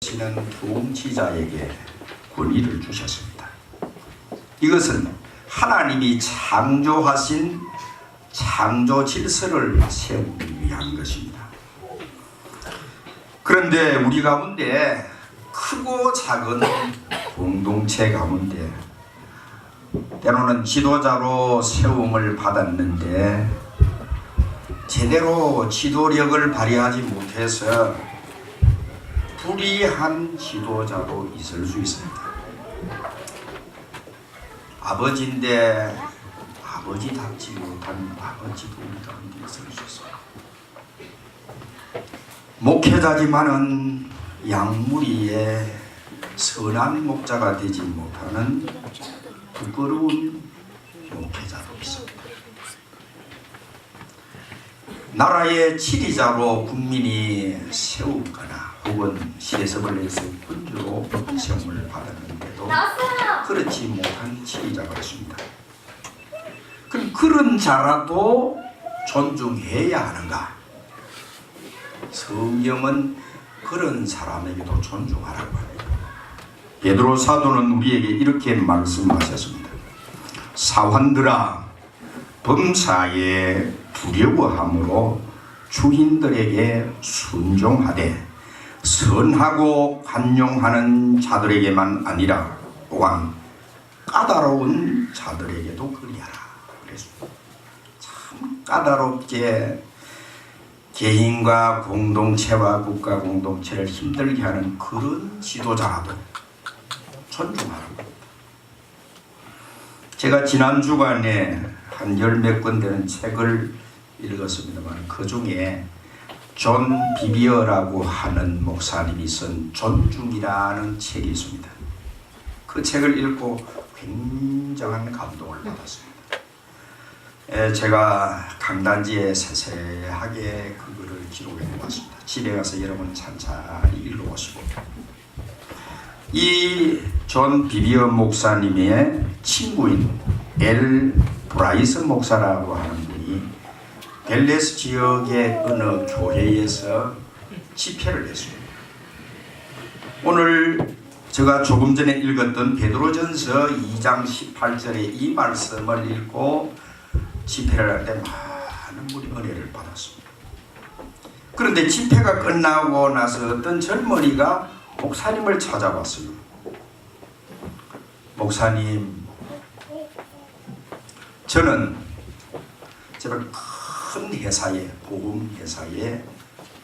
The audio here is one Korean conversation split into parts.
하시는 통치자에게 권위를 주셨습니다. 이것은 하나님이 창조하신 창조 질서를 세우기 위한 것입니다. 그런데 우리 가운데 크고 작은 공동체 가운데 때로는 지도자로 세움을 받았는데 제대로 지도력을 발휘하지 못해서 불의한 지도자로 있을 수 있습니다. 아버지인데 아버지답지 못한 아버지도 우리 가운데 있을 수 있습니다. 목회자지만은 양무리의 선한 목자가 되지 못하는 부끄러운 목회자도 있습니다. 나라의 지리자로 국민이 세우거나 혹은 시대서벌에서 군주로 시험을 받았는데도 그렇지 못한 지리자가 있습니다. 그럼 그런 자라도 존중해야 하는가? 성경은 그런 사람에게도 존중하라고 합니다. 베드로 사도는 우리에게 이렇게 말씀하셨습니다. 사환들아, 범사에 두려워함으로 주인들에게 순종하되 선하고 관용하는 자들에게만 아니라 또한 까다로운 자들에게도 그리하라. 그랬습니다. 참 까다롭게 개인과 공동체와 국가 공동체를 힘들게 하는 그런 지도자라도 존중하라고. 제가 지난 주간에 한 열 몇 권 되는 책을 읽었습니다만 그 중에 존 비비어라고 하는 목사님이 쓴 존중이라는 책이 있습니다. 그 책을 읽고 굉장한 감동을 받았습니다. 제가 강단지에 세세하게 그거를 기록해 놓았습니다. 집에 가서 여러분 찬찬히 읽어보시고, 이 존 비비어 목사님의 친구인 엘 브라이스 목사라고 하는 분이 벨레스 지역의 어느 교회에서 집회를 했습니다. 오늘 제가 조금 전에 읽었던 베드로전서 2장 18절의 이 말씀을 읽고 집회를 할 때 많은 분이 은혜를 받았습니다. 그런데 집회가 끝나고 나서 어떤 젊은이가 목사님을 찾아왔어요. 목사님, 저는 제가 큰 회사의 보험회사의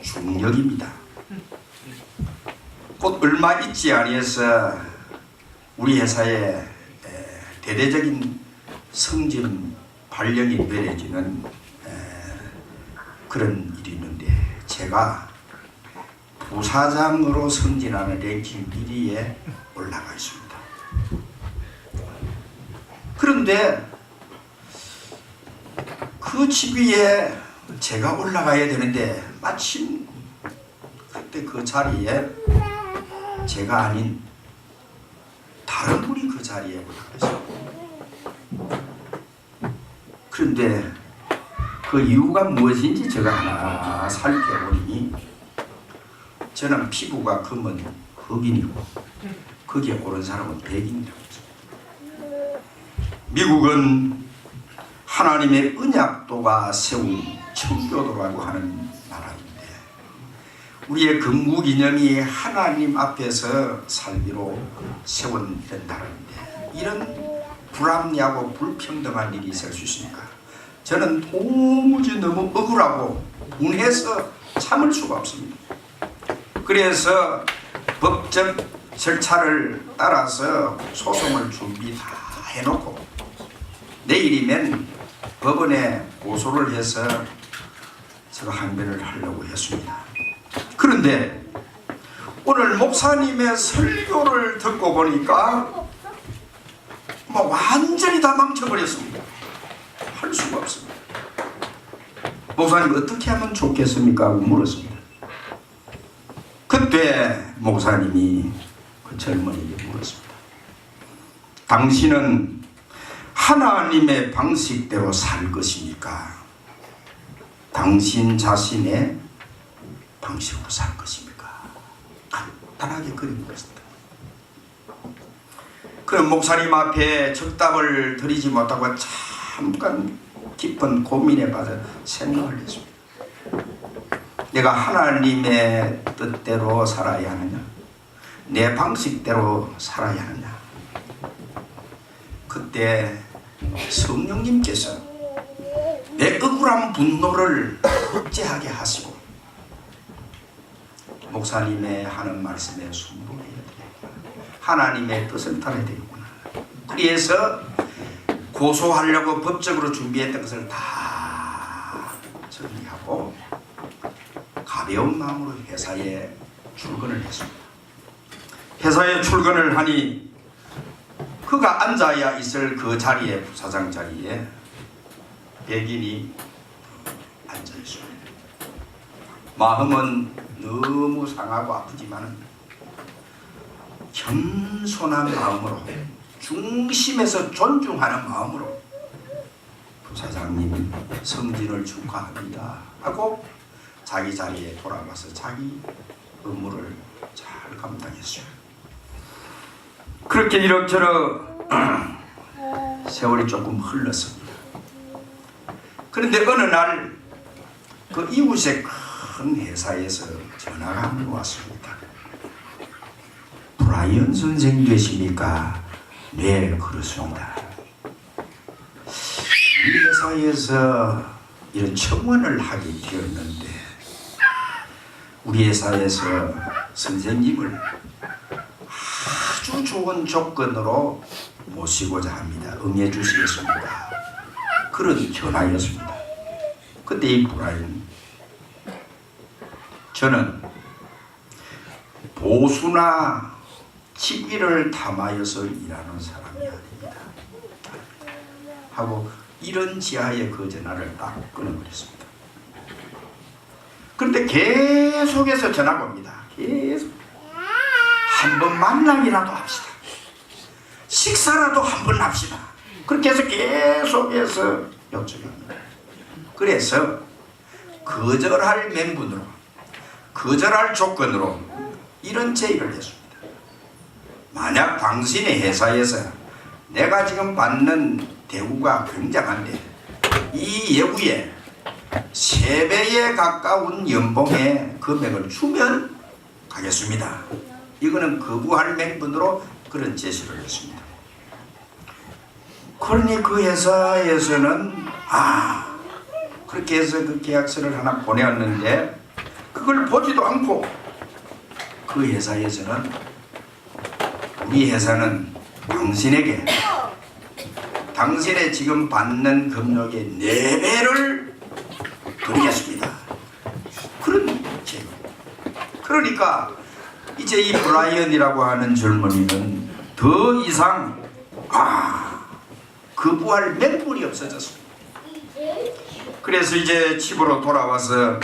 중역입니다. 곧 얼마 있지 아니해서 우리 회사에 대대적인 승진 발령이 내려지는 그런 일이 있는데 제가 부사장으로 승진하는 랭킹 1위에 올라가 있습니다. 그런데 그 직위에 제가 올라가야 되는데 마침 그때 그 자리에 제가 아닌 다른 분이 그 자리에 올라가 있어요. 그런데 그 이유가 무엇인지 제가 하나 살펴보니 저는 피부가 검은 흑인이고 거기에 오른 사람은 백인이라고 했습니다. 미국은 하나님의 언약도가 세운 청교도라고 하는 나라인데 우리의 건국이념이 하나님 앞에서 살기로 세운 이런 나라인데 이런 불합리하고 불평등한 일이 있을 수 있습니까? 저는 도무지 너무 억울하고 분해서 참을 수가 없습니다. 그래서 법적 절차를 따라서 소송을 준비 다 해놓고 내일이면 법원에 고소를 해서 제가 항변을 하려고 했습니다. 그런데 오늘 목사님의 설교를 듣고 보니까 완전히 다 망쳐버렸습니다. 할 수가 없습니다. 목사님 어떻게 하면 좋겠습니까? 하고 물었습니다. 그때 목사님이 그 젊은이에게 물었습니다. 당신은 하나님의 방식대로 살 것입니까? 당신 자신의 방식으로 살 것입니까? 간단하게 그려보겠습니다. 그런 목사님 앞에 적답을 드리지 못하고 잠깐 깊은 고민에 빠져 생각을 했습니다. 내가 하나님의 뜻대로 살아야 하느냐, 내 방식대로 살아야 하느냐. 그때 성령님께서 내 억울한 분노를 억제하게 하시고 목사님의 하는 말씀에 순종해야 되겠구나, 하나님의 뜻을 따라야 되겠구나. 그래서 고소하려고 법적으로 준비했던 것을 다 정리하고 가벼운 마음으로 회사에 출근을 했습니다. 회사에 출근을 하니 그가 앉아야 있을 그 자리에, 부사장 자리에 백인이 앉아 있습니다. 마음은 너무 상하고 아프지만 겸손한 마음으로, 중심에서 존중하는 마음으로 부사장님 승진을 축하합니다 하고 자기 자리에 돌아가서 자기 업무를 잘 감당했어요. 그렇게 이럭저럭 세월이 조금 흘렀습니다. 그런데 어느 날 그 이웃의 큰 회사에서 전화가 한 번 왔습니다. 브라이언 선생 되십니까? 네, 그렇습니다. 우리 회사에서 이런 청원을 하게 되었는데 우리 회사에서 선생님을 아주 좋은 조건으로 모시고자 합니다. 응해 주시겠습니까? 그런 전화였습니다. 그때 이 브라이언, 저는 보수나 직위를 탐하여서 일하는 사람이 아닙니다 하고 이런 지하에 그 전화를 딱 끊어버렸습니다. 그런데 계속해서 전화가 옵니다. 계속 한번 만남이라도 합시다, 식사라도 한번 합시다. 그렇게 해서 계속해서 요청합니다. 그래서 거절할 명분으로, 거절할 조건으로 이런 제의를 했습니다. 만약 당신의 회사에서 내가 지금 받는 대우가 굉장한데 이 예우에 3배에 가까운 연봉의 금액을 주면 가겠습니다. 이거는 거부할 명분으로 그런 제시를 했습니다. 그러니 그 회사에서는 그렇게 해서 그 계약서를 하나 보내었는데 그걸 보지도 않고 그 회사에서는 우리 회사는 당신에게 당신의 지금 받는 금액의 4배를 드리겠습니다. 그런 제도. 그러니까 이제 이 브라이언이라고 하는 젊은이는 더 이상 거부할 명분이 없어졌습니다. 그래서 이제 집으로 돌아와서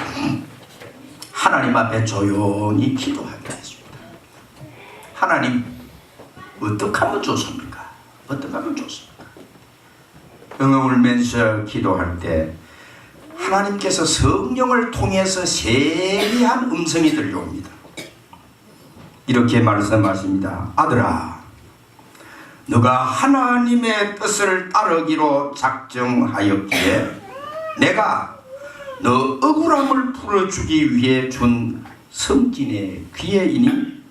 하나님 앞에 조용히 기도하게 됐습니다. 하나님, 어떻게 하면 좋습니까? 어떻게 하면 좋습니까? 엉엉 울면서 기도할 때 하나님께서 성령을 통해서 세미한 음성이 들려옵니다. 이렇게 말씀하십니다. 아들아, 너가 하나님의 뜻을 따르기로 작정하였기에 내가 너 억울함을 풀어주기 위해 준 성진의 귀에이니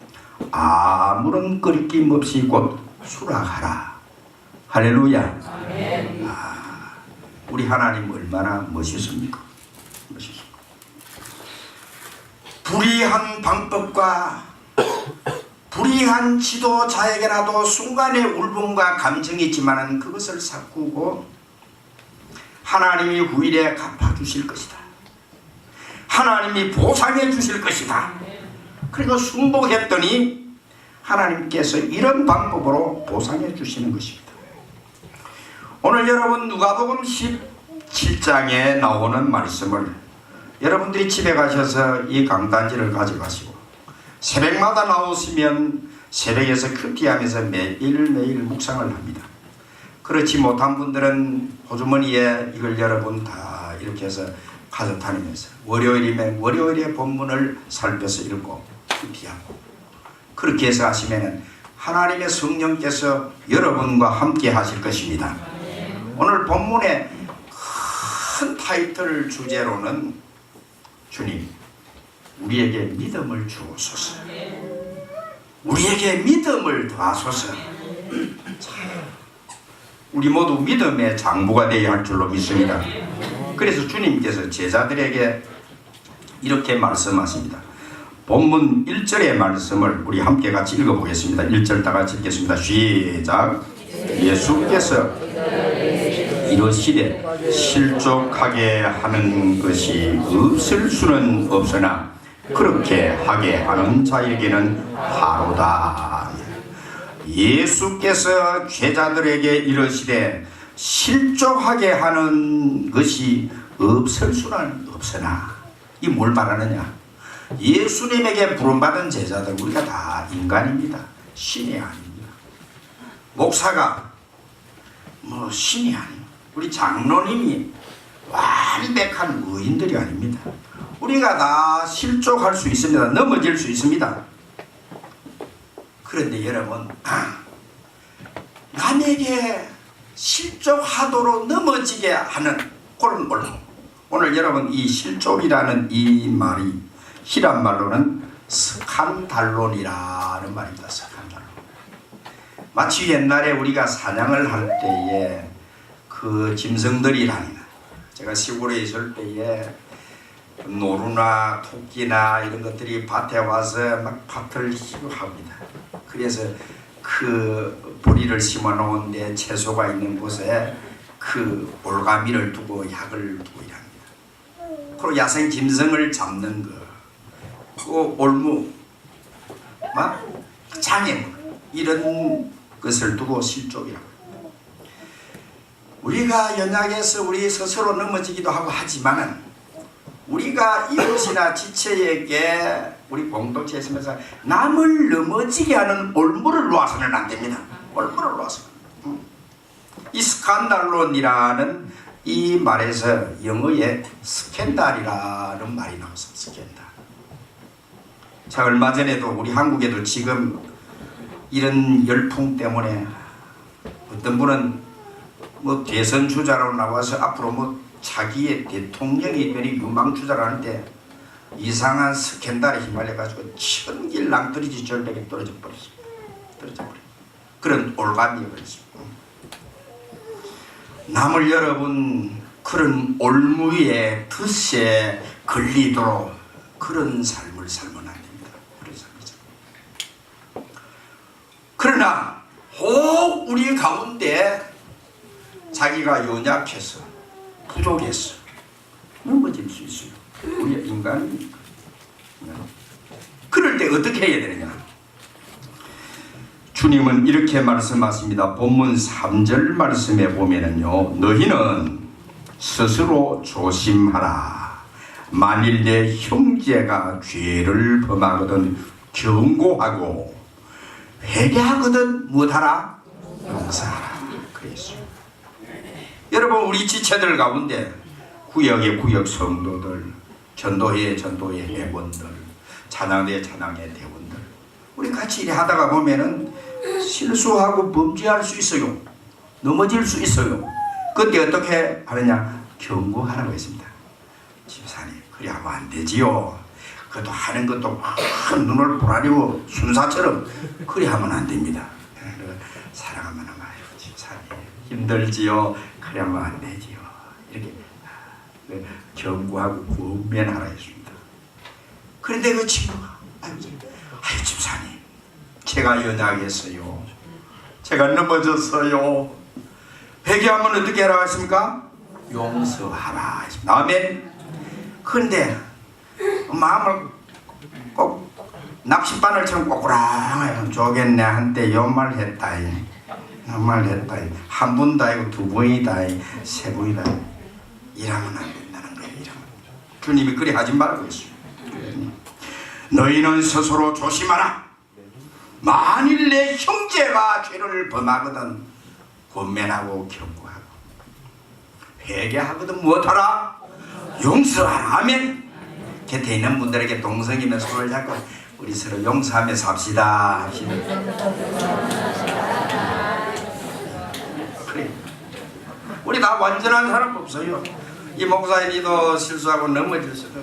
아무런 거리낌 없이 곧 수락하라. 할렐루야. 우리 하나님 얼마나 멋있습니까? 멋있습니다. 불의한 방법과 불의한 지도자에게라도 순간의 울분과 감정이 있지만 그것을 삭히고 하나님이 후일에 갚아주실 것이다. 하나님이 보상해 주실 것이다. 그리고 순복했더니 하나님께서 이런 방법으로 보상해 주시는 것입니다. 오늘 여러분 누가복음 17장에 나오는 말씀을 여러분들이 집에 가셔서 이 강단지를 가져가시고 새벽마다 나오시면 새벽에서 큐티하면서 매일매일 묵상을 합니다. 그렇지 못한 분들은 호주머니에 이걸 여러분 다 이렇게 해서 가져다니면서 월요일이면 월요일의 본문을 살펴서 읽고 큐티하고 그렇게 해서 하시면은 하나님의 성령께서 여러분과 함께 하실 것입니다. 오늘 본문의 큰 타이틀 주제로는 주님, 우리에게 믿음을 주옵소서. 우리에게 믿음을 더하소서. 우리 모두 믿음의 장부가 되어야 할 줄로 믿습니다. 그래서 주님께서 제자들에게 이렇게 말씀하십니다. 본문 1절의 말씀을 우리 함께 같이 읽어보겠습니다. 1절 다 같이 읽겠습니다. 시작. 예수께서 이르시되 실족하게 하는 것이 없을 수는 없으나 그렇게 하게 하는 자에게는 하로다. 예수께서 제자들에게 이르시되 실족하게 하는 것이 없을 수는 없으나, 이 뭘 말하느냐? 예수님에게 부름받은 제자들, 우리가 다 인간입니다. 신이 아닙니다. 목사가 신이 아닙니다. 우리 장로님이 완벽한 의인들이 아닙니다. 우리가 다 실족할 수 있습니다. 넘어질 수 있습니다. 그런데 여러분, 남에게 실족하도록 넘어지게 하는 그런 올무, 오늘 여러분 이 실족이라는 이 말이 히란 말로는 스칸달론이라는 말입니다. 스칸달론. 마치 옛날에 우리가 사냥을 할 때에 그 짐승들이라는, 제가 시골에 있을 때에 노루나 토끼나 이런 것들이 밭에 와서 막 밭을 희구합니다. 그래서 그 보리를 심어 놓은데 채소가 있는 곳에 그 올가미를 두고 약을 두고 일합니다. 그리고 야생 짐승을 잡는 그 올무, 장애물, 이런 것을 두고 실족이라고. 우리가 연약해서 우리 스스로 넘어지기도 하고 하지만은, 우리가 이웃이나 지체에게 우리 공동체에 있으면서 남을 넘어지게 하는 올무를 놓아서는 안 됩니다. 올무를 놓아서. 이 스칸달론이라는 이 말에서 영어에 스캔달이라는 말이 나왔습니다. 스캔달. 자, 얼마 전에도 우리 한국에도 지금 이런 열풍 때문에 어떤 분은 대선 주자로 나와서 앞으로 자기의 대통령이 되니 유망주자라는데 이상한 스캔들에 휘말려가지고 천길낭떠러지 절벽에 떨어져 버렸습니다. 그런 올가미여버렸습니다. 남을 여러분 그런 올무의 덫에 걸리도록 그런 삶을 살면 안 됩니다. 그런 삶이죠. 그러나 혹 우리 가운데 자기가 연약해서 부족해서 넘어질 수 있어요. 우리가 인간이니까. 그럴 때 어떻게 해야 되느냐? 주님은 이렇게 말씀하십니다. 본문 3절 말씀에 보면은요, 너희는 스스로 조심하라. 만일 내 형제가 죄를 범하거든 경고하고 회개하거든 무엇하라? 용서하라. 그랬어요. 여러분, 우리 지체들 가운데 구역의 구역 성도들, 전도회의 회원들, 찬양대의 찬양의 대원들, 우리 같이 일을 하다가 보면은 실수하고 범죄할 수 있어요. 넘어질 수 있어요. 그때 어떻게 하느냐? 경고하라고 했습니다. 집사님, 그래 하면 안 되지요. 그것도 하는 것도 눈을 보라리고 순사처럼 그래 하면 안 됩니다. 사랑하면 아이고 집사님 힘들지요. 그래 하면 안 되지요. 이렇게 경고하고 권면하라 했습니다. 그런데 그 친구가 아유 집사님, 제가 연약했어요. 제가 넘어졌어요. 회개하면 어떻게 하라고 했습니까? 용서하라 했습니다. 아멘. 그런데 마음을 꼭 낚싯바늘처럼 꼬꾸랑해요. 저겠네 한때 요말 했다. 요말 했다. 한 번도 아니고 두 번이다. 세 번이다. 이러면 안 된다는 거예요. 이러면. 주님이 그리 하지 말라고 했어요. 너희는 스스로 조심하라. 만일 내 형제가 죄를 범하거든 권면하고 경고하고 회개하거든 무엇하라? 용서하라. 아멘. 곁에 있는 분들에게 동성이면 손을 잡고 우리 서로 용서하며 삽시다 합시다. 그래. 우리 다 완전한 사람 없어요. 이 목사님도 실수하고 넘어질 수도.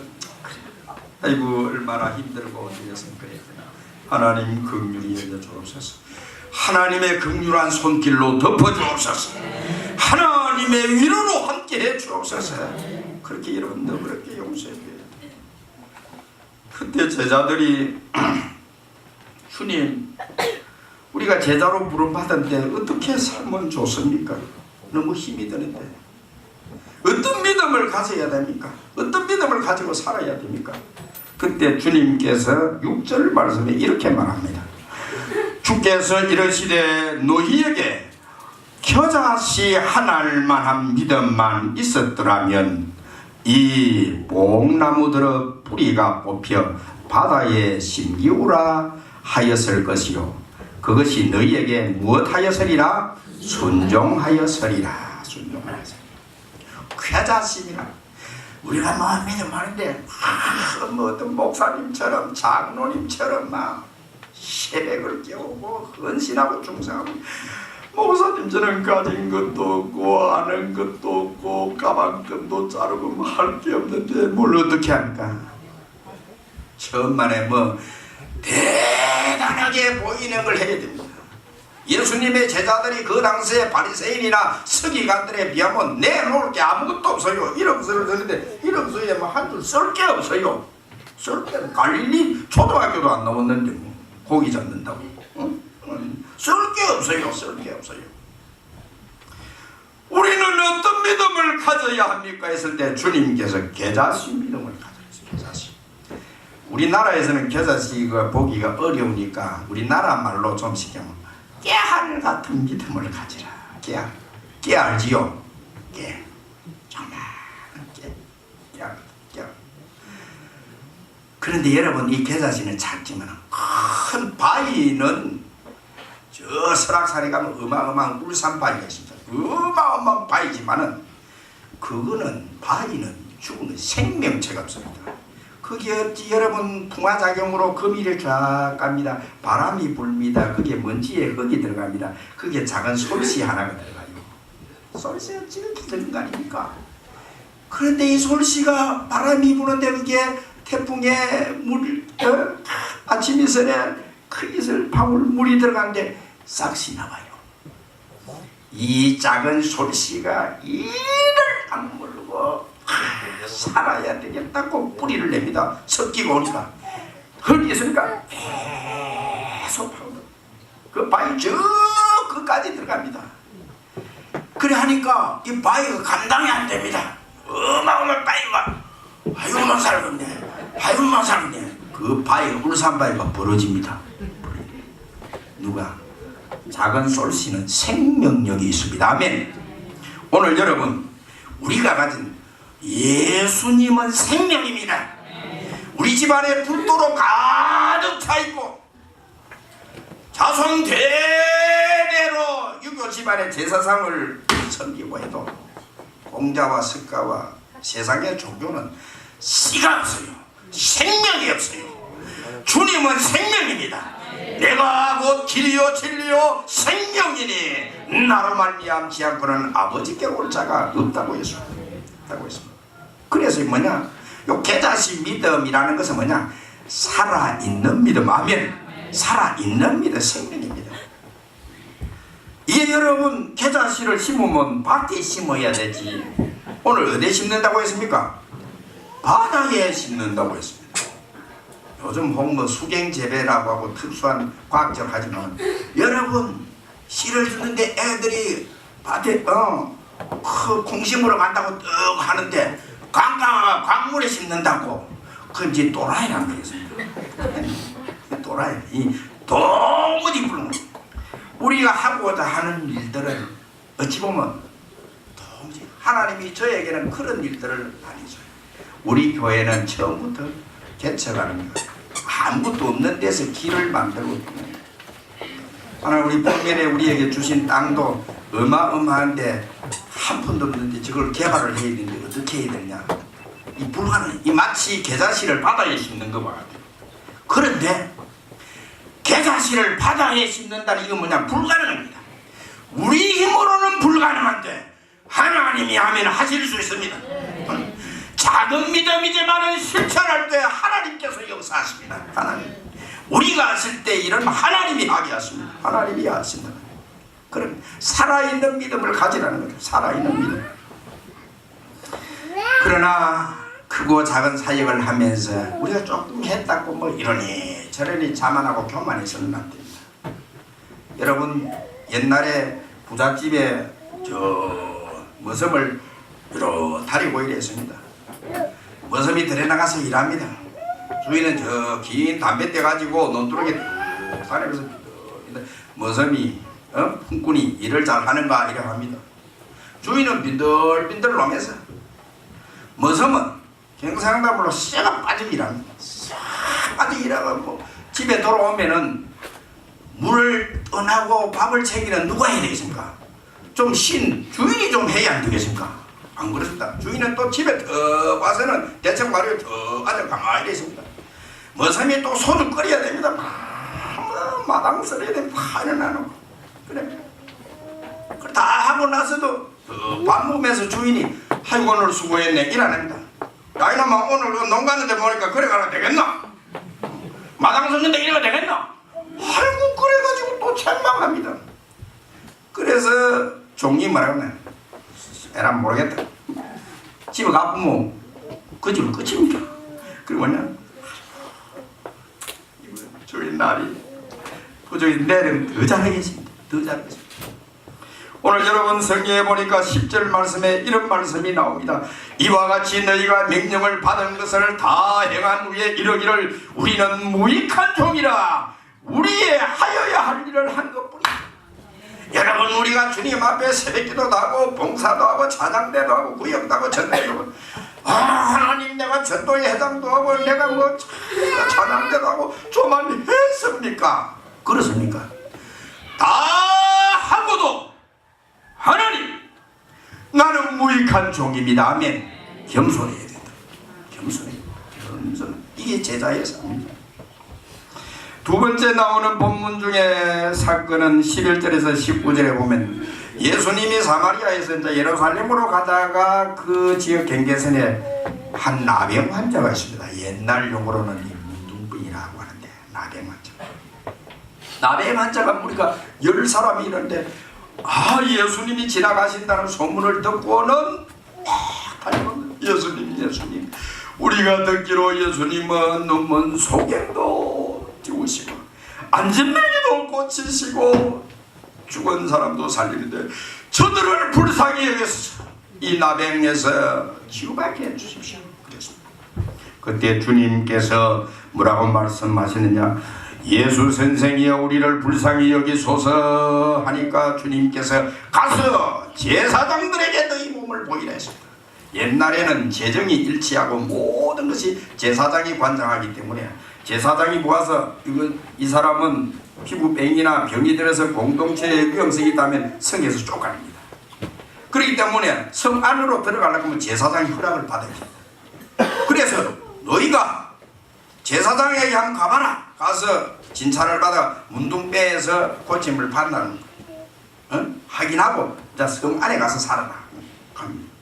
아이고 얼마나 힘들고 어쩌겠으면 그래. 하나님 긍휼히 여겨 주옵소서. 하나님의 긍휼한 손길로 덮어주옵소서. 하나님의 위로로 함께해 주옵소서. 그렇게 여러분 너그럽게 용서해 줘요. 그때 제자들이 주님 우리가 제자로 부름받았는데 어떻게 살면 좋습니까? 너무 힘이 드는데 어떤 믿음을 가져야 됩니까? 어떤 믿음을 가지고 살아야 됩니까? 그때 주님께서 6절 말씀에 이렇게 말합니다. 주께서 이르시되 너희에게 겨자씨 한 알만한 믿음만 있었더라면 이 뽕나무들의 뿌리가 뽑혀 바다에 심기우라 하였을 것이요 그것이 너희에게 무엇하였으리라? 순종하였으리라. 순종하였으리라. 겨자씨니라. 우리가 뭐 믿음하는데 뭐 어떤 목사님처럼 장로님처럼 막 새벽을 깨우고 헌신하고 중생하고 목사님처럼 가진 것도 없고 아는 것도 없고 가방끈도 자르고 할 게 없는데 뭘 어떻게 합니까? 천만에 뭐 대단하게 보이는 걸 해야 됩니다. 예수님의 제자들이 그 당시에 바리새인이나 서기관들에 비하면 내놓을 게 아무것도 없어요. 이름서를 쓰는데 이름서에 뭐 한 줄 쓸 게 없어요. 쓸 게 갈릴리 초등학교도 안 나왔는데 뭐 고기 잡는다고 쓸 게 없어요. 쓸 게 없어요. 우리는 어떤 믿음을 가져야 합니까? 했을 때 주님께서 겨자씨 믿음을 가져야 겨자씨. 우리나라에서는 겨자씨가 보기가 어려우니까 우리나라 말로 좀 시키면 깨알 같은 믿음을 가지라. 깨알. 깨 알지요? 깨. 정말 깨알. 그런데 여러분 이 겨자씨는 작지만 큰 바위는 저 설악산에 가면 어마어마한 울산 바위가 있습니다. 어마어마한 바위지만은 그거는 바위는 죽으면 생명체가 없습니다. 그게 어찌 여러분 풍화작용으로 거미를 쫙 갑니다. 바람이 불니다. 그게 먼지에 흙이 들어갑니다. 그게 작은 솔씨 하나가 들어가요. 솔씨가 이렇게 들은 거 아닙니까? 그런데 이 솔씨가 바람이 부는데 그게 태풍에 물 아침 이슬에 큰 이슬 방울 물이 들어가는데 싹시 나와요. 이 작은 솔씨가 이를 악물고 살아야 되겠다고 뿌리를 냅니다. 섞이고 오니까 흙이 있으니까 계속 그 바위 저 끝까지 들어갑니다. 그래 하니까 이 바위가 감당이 안 됩니다. 어마어마한 바위가 아유만 살겠네 아유만 살겠네. 그 바위가 울산 바위가 벌어집니다. 누가? 작은 솔씨는 생명력이 있습니다. 아멘. 오늘 여러분 우리가 가진 예수님은 생명입니다. 우리 집안에 불도로 가득 차있고 자손 대대로 유교 집안의 제사상을 섬기고 해도 공자와 석가와 세상의 종교는 씨가 없어요. 생명이 없어요. 주님은 생명입니다. 내가 곧 길이요 진리요 생명이니 나로 말미암지 않고는 아버지께로 올 자가 없다고 했습니다. 그래서 뭐냐? 요 겨자씨 믿음이라는 것은 뭐냐? 살아있는 믿음. 아멘. 살아있는 믿음, 생명입니다. 이게 여러분 겨자씨를 심으면 밭에 심어야 되지. 오늘 어디에 심는다고 했습니까? 바다에 심는다고 했습니다. 요즘 홍뭐 수경재배라고 하고 특수한 과학적 하지만 여러분 씨를 주는데 애들이 밭에 콩심으로 간다고 떡 하는데 광물에 심는다고 그건 이제 또라이라는 거였습니다. 또라이. 이 도무지 불능. 우리가 하고자 하는 일들을 어찌 보면 도무지 하나님이 저에게는 그런 일들을 많이 줘요. 우리 교회는 처음부터 개척하는 거예요. 아무것도 없는 데서 길을 만들고 있는 하나님 우리 본면에 우리에게 주신 땅도 어마어마한데 한 푼도 없는데 저걸 개발을 해야 되는데 어떻게 해야 되냐. 이 불가능. 이 마치 겨자씨를 바다에 심는 것과 같아요. 그런데 겨자씨를 바다에 심는다는 이건 뭐냐? 불가능합니다. 우리 힘으로는 불가능한데 하나님이 하면 하실 수 있습니다. 작은 믿음이지만 실천할 때 하나님께서 역사하십니다. 하나님. 우리가 했을 때 일은 하나님이 하게 하십니다. 하나님이 하신다. 그럼 살아있는 믿음을 가지라는 거죠. 살아있는 믿음. 그러나 크고 작은 사역을 하면서 우리가 조금 했다고 뭐 이러니 저러니 자만하고 교만해서는 안 됩니다. 여러분 옛날에 부잣집에 머슴을 다리고 일했습니다. 머슴이 들에 나가서 일합니다. 주인은 저 긴 담뱃대 가지고 논두렁에 다니면서 머슴이 품꾼이 일을 잘하는가 이래 합니다. 주인은 빈들빈들 놓으면서 머슴은 경상담으로 쇠가 빠져 일합니다. 싹 빠져 일하고 뭐 집에 돌아오면은 물을 떠나고 밥을 챙기는 누가 해야 되겠습니까? 좀 주인이 좀 해야 안 되겠습니까? 안 그렇습니다. 주인은 또 집에 더 와서는 대책 마루에 더 앉아 가만히 있습니다. 머슴이 또 소주 끓여야 됩니다. 마당 썰어야 됩니다. 파는 안 하고 그래. 다 하고 나서도 밥 먹으면서 주인이 아이고 오늘 수고했네 일 안 합니다. 야 이놈아 오늘 농 갔는데 보니까 그래 가면 되겠나? 마당 섰는데 이래가 되겠나? 아이고 그래가지고 또 책망합니다. 그래서 종이 뭐라고 하냐? 에란 모르겠다. 집에 가보면 그 집은 끝입니다. 그리고 뭐냐? 주인 날이 도저히 내일은 더 잘하겠습니다. 더 잘하겠습니다. 오늘 여러분 성경에 보니까 10절 말씀에 이런 말씀이 나옵니다. 이와 같이 너희가 명령을 받은 것을 다 행한 후에 이러기를 우리는 무익한 종이라 우리의 하여야 할 일을 한 것뿐이다. 여러분 우리가 주님 앞에 새벽기도도 하고 봉사도 하고 찬양대도 하고 구역도 하고 전도도 하고 하나님 내가 전도의 회장도 하고 내가 뭐 찬양대도 하고 좀만 했습니까? 그렇습니까? 다 하고도 하나님 나는 무익한 종입니다. 아멘. 겸손해야 된다. 겸손해. 이게 제자의 삶입니다. 두 번째 나오는 본문 중에 사건은 11절에서 19절에 보면 예수님이 사마리아에서 이제 예루살렘으로 가다가 그 지역 경계선에 한 나병 환자가 있습니다. 옛날 용어로는 문둥병이라고 하는데 나병 환자. 나병 환자가 우리가 10사람이 있는데 예수님이 지나가신다는 소문을 듣고는 예수님 우리가 듣기로 예수님은 눈먼 소경도 지우시고 안진뱅이도 고치시고 죽은 사람도 살리는데 저들을 불쌍히 여겨서 이 나병에서 치유받게 해주십시오. 그랬습니다. 그때 주님께서 뭐라고 말씀하시느냐? 예수 선생이여 우리를 불쌍히 여기소서 하니까 주님께서 가서 제사장들에게 너희 몸을 보이라 했습니다. 옛날에는 재정이 일치하고 모든 것이 제사장이 관장하기 때문에 제사장이 모아서 이 사람은 피부병이나 병이 들어서 공동체에 위험성이 있다면 성에서 쫓아냅니다. 그렇기 때문에 성 안으로 들어가려고 하면 제사장이 허락을 받아야 됩니다. 그래서 너희가 제사장에게 한번 가봐라. 가서 진찰을 받아 문둥병에서 고침을 받는 확인하고 이제 성 안에 가서 살아라. 갑니다.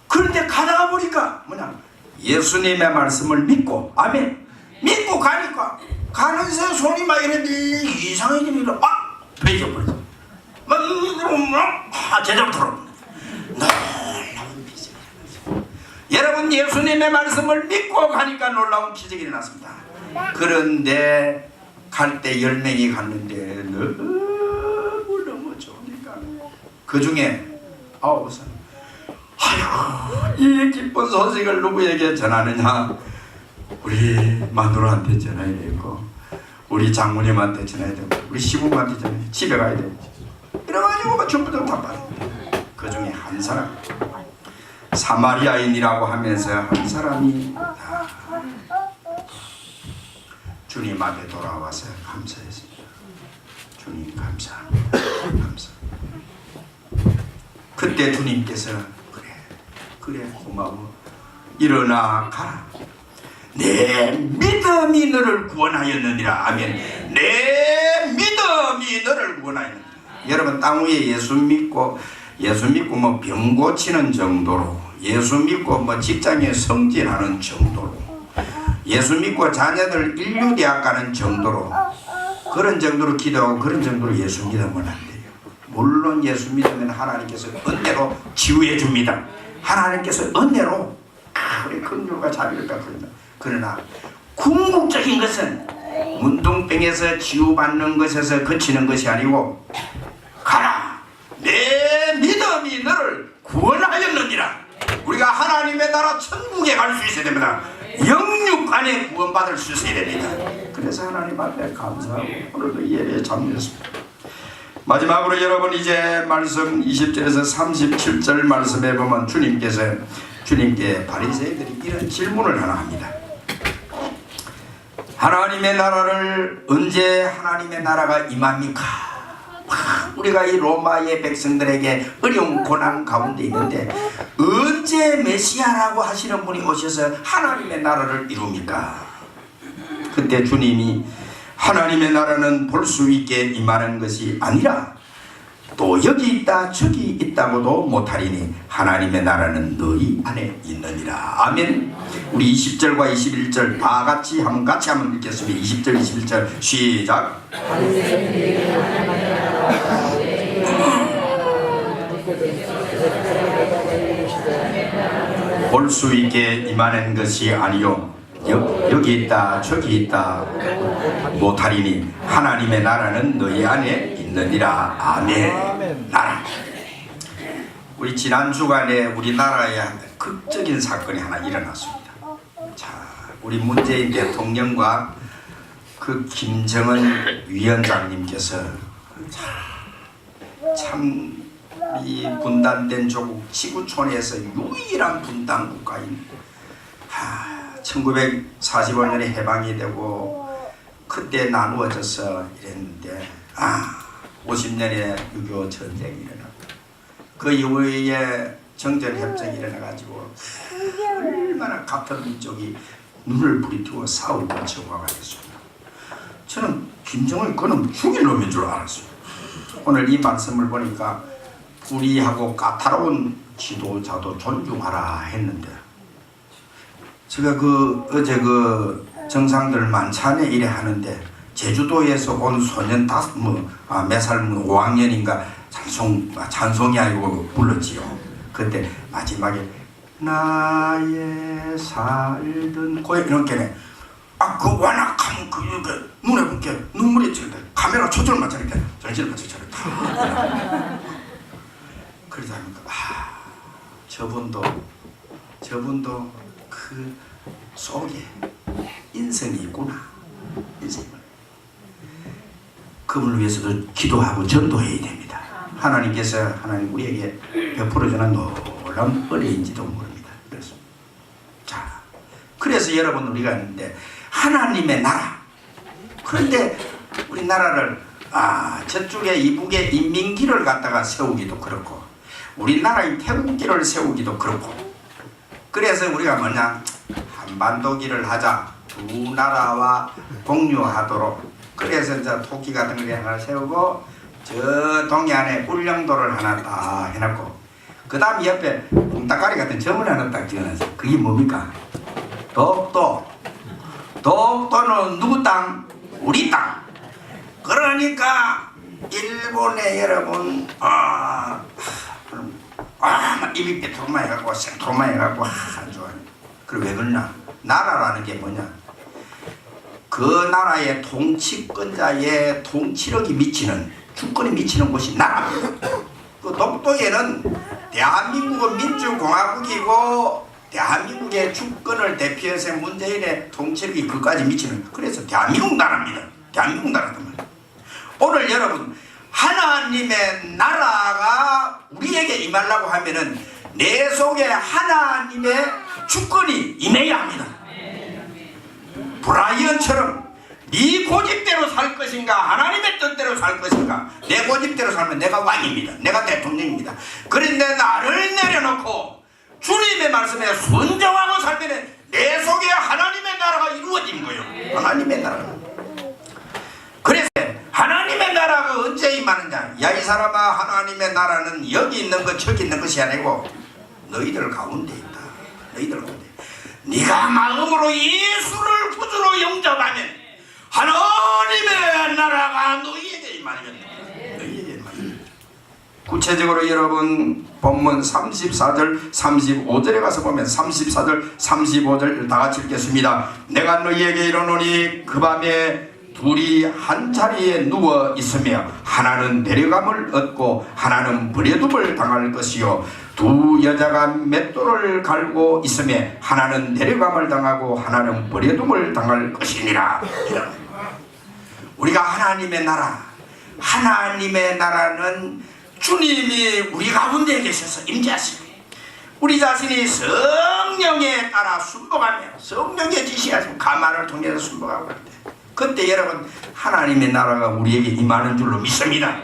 그런데 가다가 보니까 뭐냐? 예수님의 말씀을 믿고 아멘. 믿고 가니까 가는 새 손이 막 이랬는데 이상해지니까 베겨버렸어. 제대로 들어옵니다. 놀라운 기적이 일어났습니다. 여러분 예수님의 말씀을 믿고 가니까 놀라운 기적이 일어났습니다. 그런데 갈 때 10명이 갔는데 너무 좋으니까 그 중에 9은 아이고 이 기쁜 소식을 누구에게 전하느냐? 우리 마누라한테 전해야 되고 우리 장모님한테 전해야 되고 우리 시부모한테 전해야 되고 집에 가야 되고 이래가지고 전부 다 받았는데 그 중에 한 사람 사마리아인이라고 하면서 한 사람이 주님 앞에 돌아와서 감사했습니다. 주님 감사합니다. 감사합니다. 그때 주님께서 그래 고마워 일어나 가라. 내 믿음이 너를 구원하였느니라. 아멘. 내 믿음이 너를 구원하였느니라. 여러분 땅 위에 예수 믿고 뭐 병 고치는 정도로, 예수 믿고 뭐 직장에 승진하는 정도로, 예수 믿고 자녀들 인류대학 가는 정도로, 그런 정도로 기도하고 그런 정도로 예수 믿으면 안 돼요. 물론 예수 믿으면 하나님께서 은혜로 치유해 줍니다. 하나님께서 은혜로 우리 긍휼과 자비를 베풀다. 그러나 궁극적인 것은 문둥병에서 치유받는 것에서 그치는 것이 아니고, 가라 내 믿음이 너를 구원하였느니라. 우리가 하나님의 나라 천국에 갈 수 있어야 됩니다. 영육 안에 구원받을 수 있어야 됩니다. 그래서 하나님 앞에 감사하고 오늘도 이 예배에 참여했습니다. 마지막으로 여러분 이제 말씀 20절에서 37절 말씀에 보면 주님께 바리새인들이 이런 질문을 하나 합니다. 하나님의 나라를 언제 하나님의 나라가 임합니까? 우리가 이 로마의 백성들에게 어려운 고난 가운데 있는데 언제 메시아라고 하시는 분이 오셔서 하나님의 나라를 이룹니까? 그때 주님이 하나님의 나라는 볼 수 있게 임하는 것이 아니라 또 여기 있다 저기 있다고도 못하리니 하나님의 나라는 너희 안에 있느니라. 아멘. 우리 20절과 21절 다 같이 한번 읽겠습니다. 20절 21절 시작. 볼 수 있게 임하는 것이 아니요 여기 있다 저기 있다 못하리니 하나님의 나라는 너희 안에 있느니라. 아멘. 나라. 우리 지난 주간에 우리나라에 극적인 사건이 하나 일어났습니다. 자, 우리 문재인 대통령과 그 김정은 위원장님께서 참 이 분단된 조국 지구촌에서 유일한 분단 국가인 1945년에 해방이 되고 그때 나누어져서 이랬는데 50년에 6.25 전쟁이 일어나고 그 이후에 정전협정이 일어나가지고 얼마나 같은 민족이 눈을 부리뜨고 싸우고 정화가 됐습니다. 저는 김정은 그는 죽일 놈인 줄 알았어요. 오늘 이 말씀을 보니까 불의하고 까다로운 지도자도 존중하라 했는데 제가 어제 정상들 만찬에 이래 하는데 제주도에서 온 소년 몇 살 5학년인가 찬송이 아니고 불렀지요. 그때 마지막에 나의 살던 고향 이렇게 그 완악한 그 눈에 이렇게 눈물이 칠때 카메라 초점을 맞추니까 정신을 맞춰 차렸다. 그러다 보니까 저분도 그 속에 인생이 있구나. 인생을 그분을 위해서도 기도하고 전도해야 됩니다. 하나님 우리에게 베풀어주는 놀라운 은혜인지도 모릅니다. 그래서 여러분 우리가 있는데 하나님의 나라. 그런데 우리나라를 저쪽에 이북에 인민기를 갖다가 세우기도 그렇고 우리나라의 태국기를 세우기도 그렇고 그래서 우리가 한반도기를 하자. 두 나라와 공유하도록. 그래서 이제 토끼 같은 걸 하나 세우고 저 동해안에 울릉도를 하나 딱 해놨고 그 다음 옆에 붕따까리 같은 점을 하나 딱 지어놨어요. 그게 뭡니까? 독도는 누구 땅? 우리 땅. 그러니까 일본에 여러분 입이 빼토로마 해갖고 생토로마 해갖고 안 좋아요. 그리고 왜 그러냐? 나라라는 게 뭐냐? 그 나라의 통치권자의 통치력이 미치는 주권이 미치는 곳이 나라입니다. 그 독도에는 대한민국은 민주공화국이고 대한민국의 주권을 대표해서 문재인의 통치력이 그까지 미치는 그래서 대한민국 나라입니다. 대한민국 나라입니다. 오늘 여러분 하나님의 나라가 우리에게 임하려고 하면은 내 속에 하나님의 주권이 임해야 합니다. 브라이언처럼 네 고집대로 살 것인가 하나님의 뜻대로 살 것인가. 내 고집대로 살면 내가 왕입니다. 내가 대통령입니다. 그런데 나를 내려놓고 주님의 말씀에 순종하고 살면 내 속에 하나님의 나라가 이루어진 거예요. 하나님의 나라. 그래서 하나님의 나라가 언제 임하느냐? 야, 이 사람아, 하나님의 나라는 여기 있는 것 저기 있는 것이 아니고 너희들 가운데 있다. 너희들 가운데. 네가 마음으로 예수를 구주로 영접하면 하나님의 나라가 너희에게 임하면 너희에게 임하면. 구체적으로 여러분 본문 34절 35절에 가서 보면 34절 35절 다 같이 읽겠습니다. 내가 너희에게 이르노니 그 밤에 둘이 한 자리에 누워 있으며 하나는 데려감을 얻고 하나는 버려둠을 당할 것이요 두 여자가 맷돌을 갈고 있으며 하나는 데려감을 당하고 하나는 버려둠을 당할 것이니라. 우리가 하나님의 나라, 하나님의 나라는 주님이 우리 가운데 계셔서 임재하시고 우리 자신이 성령에 따라 순복하며 성령의 지시하시고 가만을 통해서 순복하고 그때 여러분 하나님의 나라가 우리에게 임하는 줄로 믿습니다.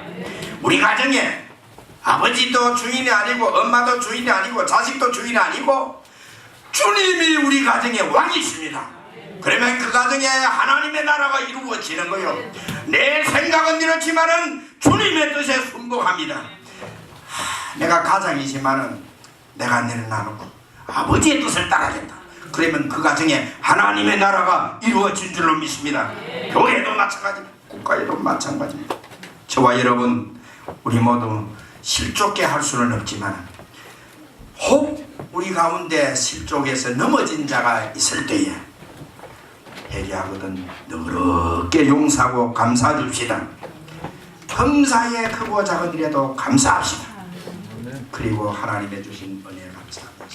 우리 가정에 아버지도 주인이 아니고 엄마도 주인이 아니고 자식도 주인이 아니고 주님이 우리 가정에 왕이 있습니다. 그러면 그 가정에 하나님의 나라가 이루어지는 거요. 내 생각은 이렇지만은 주님의 뜻에 순복합니다. 내가 가장이지만은 내가 내려놔놓고 아버지의 뜻을 따라야겠다. 그러면 그 가정에 하나님의 나라가 이루어진 줄로 믿습니다. 교회도 마찬가지입니다. 국가에도 마찬가지입니다. 저와 여러분 우리 모두 실족게 할 수는 없지만 혹 우리 가운데 실족에서 넘어진 자가 있을 때에 회개하거든 너그럽게 용서하고 감사해 줍시다. 범사에 크고 작은 일에도 감사합시다. 그리고 하나님의 주신 은혜에 감사합니다.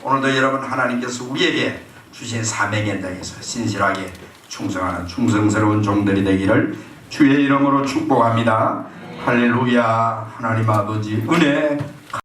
오늘도 여러분 하나님께서 우리에게 주신 사명에 대해서 신실하게 충성하는 충성스러운 종들이 되기를 주의 이름으로 축복합니다. 할렐루야. 하나님 아버지 은혜